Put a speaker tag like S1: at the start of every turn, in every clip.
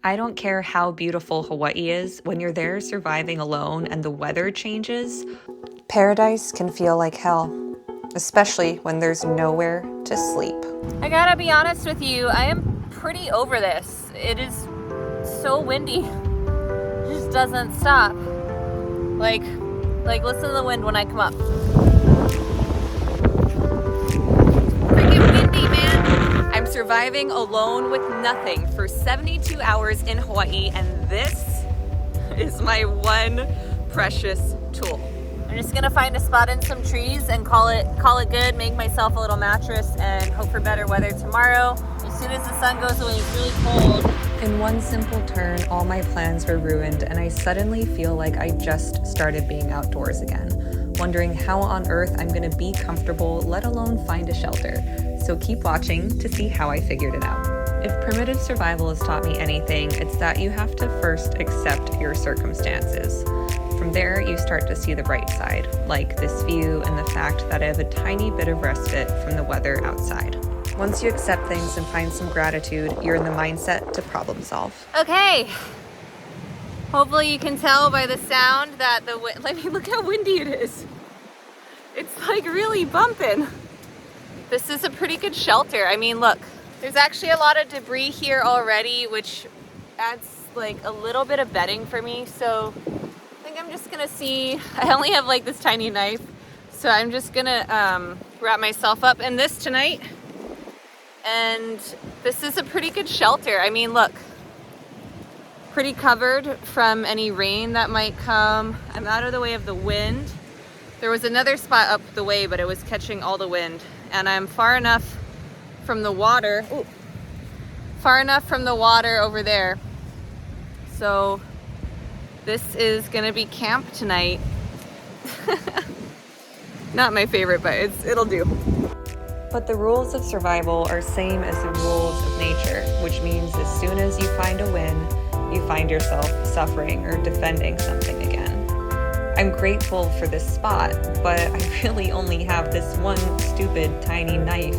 S1: I don't care how beautiful Hawaii is, when you're there surviving alone and the weather changes, paradise can feel like hell, especially when there's nowhere to sleep.
S2: I gotta be honest with you, I am pretty over this. It is so windy. It just doesn't stop. Like listen to the wind when I come up. Freaking windy, man. I'm surviving alone with nothing for 72 hours in Hawaii, and this is my one precious tool. I'm just gonna find a spot in some trees and call it good, make myself a little mattress, and hope for better weather tomorrow. As soon as the sun goes away, it's really cold.
S1: In one simple turn, all my plans were ruined, and I suddenly feel like I just started being outdoors again, wondering how on earth I'm gonna be comfortable, let alone find a shelter. So keep watching to see how I figured it out. If primitive survival has taught me anything, it's that you have to first accept your circumstances. From there, you start to see the bright side, like this view and the fact that I have a tiny bit of respite from the weather outside. Once you accept things and find some gratitude, you're in the mindset to problem solve.
S2: Okay. Hopefully you can tell by the sound that the wind, look how windy it is. It's like really bumping. This is a pretty good shelter. I mean, look, there's actually a lot of debris here already, which adds like a little bit of bedding for me. So I think I'm just gonna see, I only have like this tiny knife. So I'm just gonna wrap myself up in this tonight. And this is a pretty good shelter. I mean, look, pretty covered from any rain that might come. I'm out of the way of the wind. There was another spot up the way, but it was catching all the wind. And I'm far enough from the water, over there. So this is gonna be camp tonight. Not my favorite, but it'll do.
S1: But the rules of survival are same as the rules of nature, which means as soon as you find a win, you find yourself suffering or defending something again. I'm grateful for this spot, but I really only have this one stupid tiny knife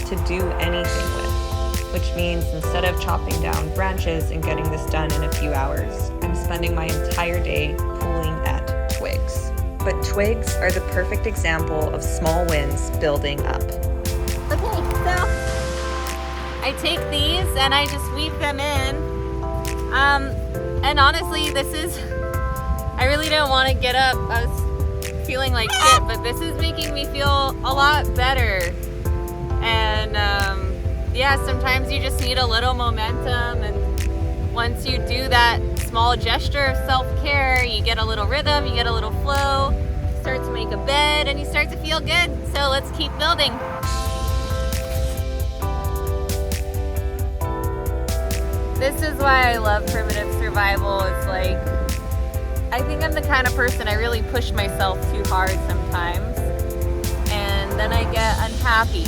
S1: to do anything with, which means instead of chopping down branches and getting this done in a few hours, I'm spending my entire day pulling at twigs. But twigs are the perfect example of small wins building up.
S2: Okay, so I take these and I just weave them in. And honestly, I really don't want to get up. I was feeling like shit, but this is making me feel a lot better. And yeah, sometimes you just need a little momentum. And once you do that small gesture of self-care, you get a little rhythm, you get a little flow, you start to make a bed, and you start to feel good. So let's keep building. This is why I love primitive survival. It's like, I think I'm the kind of person, I really push myself too hard sometimes, and then I get unhappy.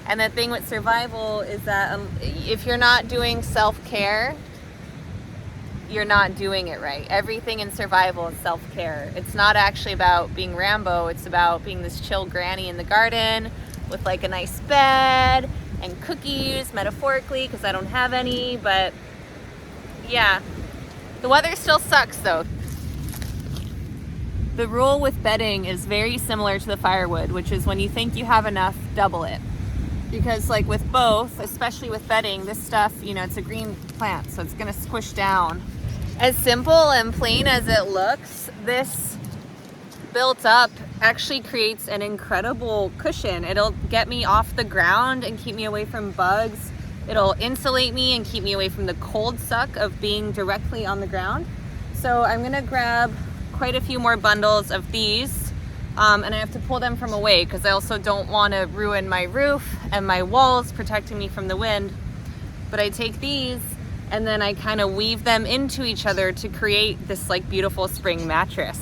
S2: And the thing with survival is that if you're not doing self-care, you're not doing it right. Everything in survival is self-care. It's not actually about being Rambo, it's about being this chill granny in the garden with like a nice bed and cookies, metaphorically, because I don't have any, but yeah. The weather still sucks though. The rule with bedding is very similar to the firewood, which is when you think you have enough, double it. Because like with both, especially with bedding, this stuff, it's a green plant, so it's gonna squish down. As simple and plain as it looks, this built up actually creates an incredible cushion. It'll get me off the ground and keep me away from bugs. It'll insulate me and keep me away from the cold suck of being directly on the ground. So I'm gonna grab quite a few more bundles of these, and I have to pull them from away because I also don't want to ruin my roof and my walls protecting me from the wind. But I take these and then I kind of weave them into each other to create this like beautiful spring mattress.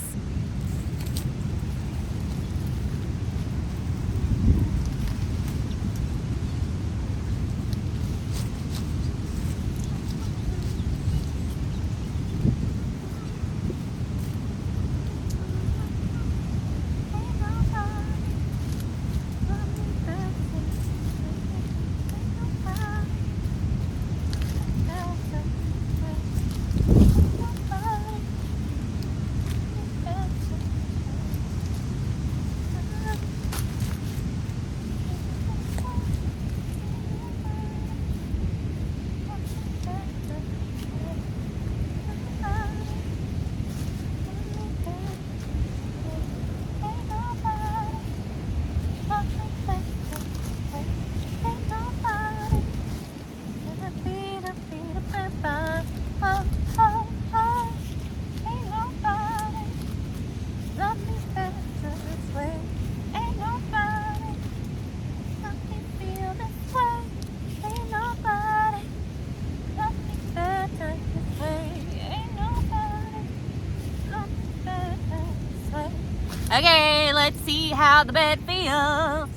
S2: Okay, let's see how the bed feels.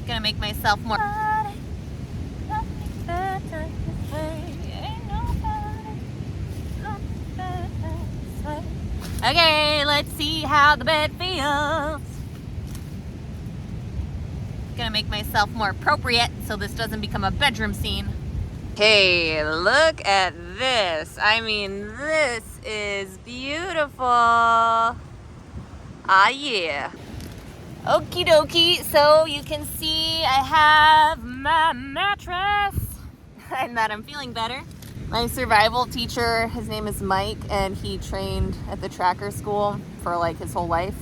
S2: Gonna make myself more. Okay, let's see how the bed feels. Gonna make myself more appropriate so this doesn't become a bedroom scene. Okay, look at this. I mean, this is beautiful. Ah, yeah. Okie dokie, so you can see I have my mattress and that I'm feeling better. My survival teacher, his name is Mike, and he trained at the tracker school for like his whole life.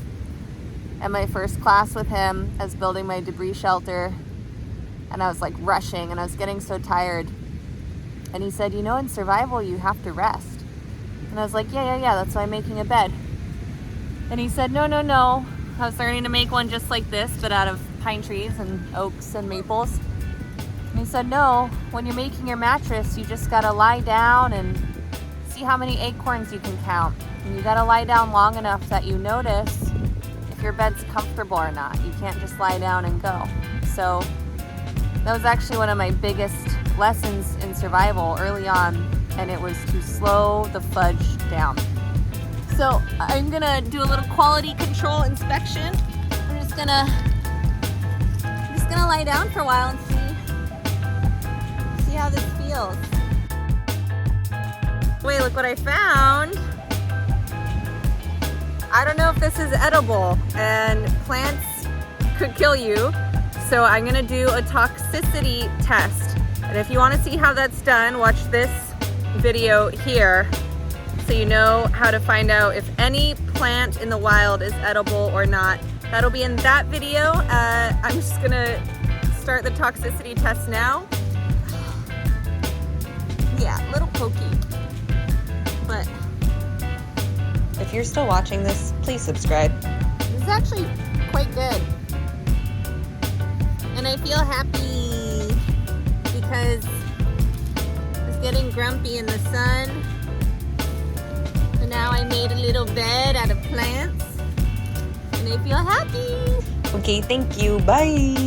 S2: And my first class with him, I was building my debris shelter, and I was like rushing, and I was getting so tired. And he said, you know, in survival, you have to rest. And I was like, yeah, that's why I'm making a bed. And he said, no. I was learning to make one just like this, but out of pine trees and oaks and maples. And he said, no, when you're making your mattress, you just gotta lie down and see how many acorns you can count. And you gotta lie down long enough that you notice if your bed's comfortable or not. You can't just lie down and go. So that was actually one of my biggest lessons in survival early on, and it was to slow the fudge down. So I'm gonna do a little quality control inspection. I'm just gonna lie down for a while and see how this feels. Wait, look what I found. I don't know if this is edible, and plants could kill you. So I'm gonna do a toxicity test. And if you wanna see how that's done, watch this video here so you know how to find out if any plant in the wild is edible or not. That'll be in that video. I'm just gonna start the toxicity test now. Yeah, a little pokey, but
S1: If you're still watching this, please subscribe.
S2: this is actually quite good. And I feel happy because I was getting grumpy in the sun. So now I made a little bed out of plants and I feel happy.
S1: Okay, thank you. Bye.